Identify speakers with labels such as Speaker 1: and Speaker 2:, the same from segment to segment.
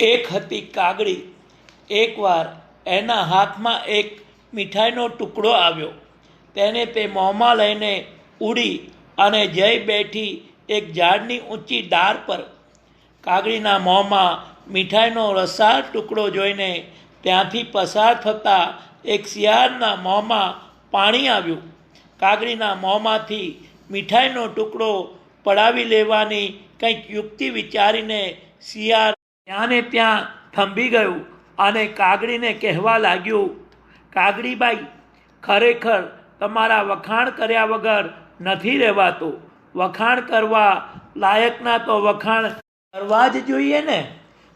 Speaker 1: એક હતી કાગડી. એકવાર એના હાથમાં એક મીઠાઈનો ટુકડો આવ્યો. તેને તે મોંમાં લઈને ઉડી અને જઈ બેઠી એક ઝાડની ઊંચી ડાળ પર. કાગડીના મોંમાં મીઠાઈનો રસાળ ટુકડો જોઈને ત્યાંથી પસાર થતાં એક શિયાળના મોંમાં પાણી આવ્યું. કાગડીના મોંમાંથી મીઠાઈનો ટુકડો પડાવી લેવાની કંઈક યુક્તિ વિચારીને શિયાળ ત્યાં ને ત્યાં થંભી ગયું અને કાગડીને કહેવા લાગ્યું, કાગડીબાઈ, ખરેખર તમારા વખાણ કર્યા વગર નથી રહેવાતું. વખાણ કરવા લાયકના તો વખાણ કરવા જ જોઈએ ને.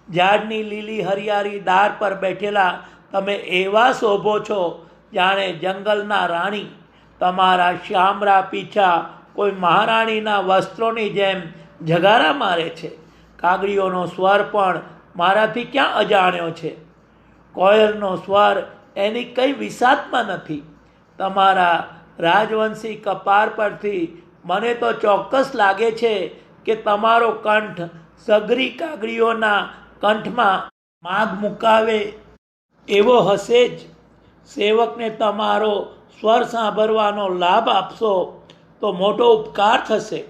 Speaker 1: ઝાડની લીલી હરિયાળી ડાળ પર બેઠેલા તમે એવા શોભો છો જાણે જંગલના રાણી. તમારા શામળા પીછા કોઈ મહારાણીના વસ્ત્રોની જેમ જગારા મારે છે. કાગડીઓનો સ્વર પણ મારાથી ક્યાં અજાણ્યો છે. કોયલનો સ્વર એની કંઈ વિસાતમાં નથી. તમારા રાજવંશી કપાર પરથી મને તો ચોક્કસ લાગે છે કે તમારો કંઠ સઘરી કાગડીઓના કંઠમાં માગ મુકાવે એવો હશે જ. સેવકને તમારો સ્વર સાંભળવાનો લાભ આપશો તો મોટો ઉપકાર થશે.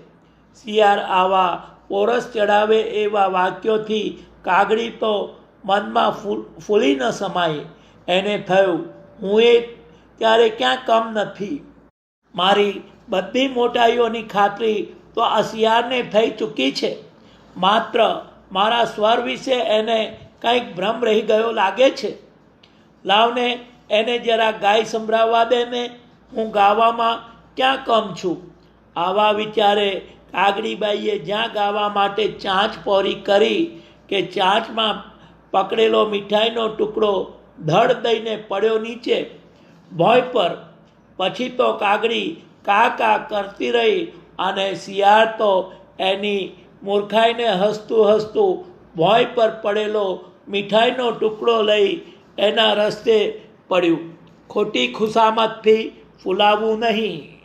Speaker 1: શિયાળ આવા પોરસ ચડાવે એવા વાક્યોથી કાગડી તો મનમાં ફૂલી ન સમાય. એને થયું, હું એ ત્યારે ક્યાં કમ નથી. મારી બધી મોટાઈઓની ખાતરી તો આ શિયાળને થઈ ચૂકી છે. માત્ર મારા સ્વર વિશે એને કંઈક ભ્રમ રહી ગયો લાગે છે. લાવને એને જરા ગાઈ સંભળાવવા દે ને. હું ગાવામાં ક્યાં કમ છું. આવા વિચારે કાગડીબાઈએ જ્યાં ગાવા માટે ચાંચ પોરી કરી કે ચાંચમાં પકડેલો મીઠાઈનો ટુકડો ધડ દઈને પડ્યો નીચે ભોંય પર. પછી તો કાગડી કા કા કરતી રહી અને શિયાળ તો એની મૂર્ખાઈને હસતું હસતું ભોંય પર પડેલો મીઠાઈનો ટુકડો લઈ એના રસ્તે પડ્યું. ખોટી ખુશામતથી ફૂલાવવું નહીં.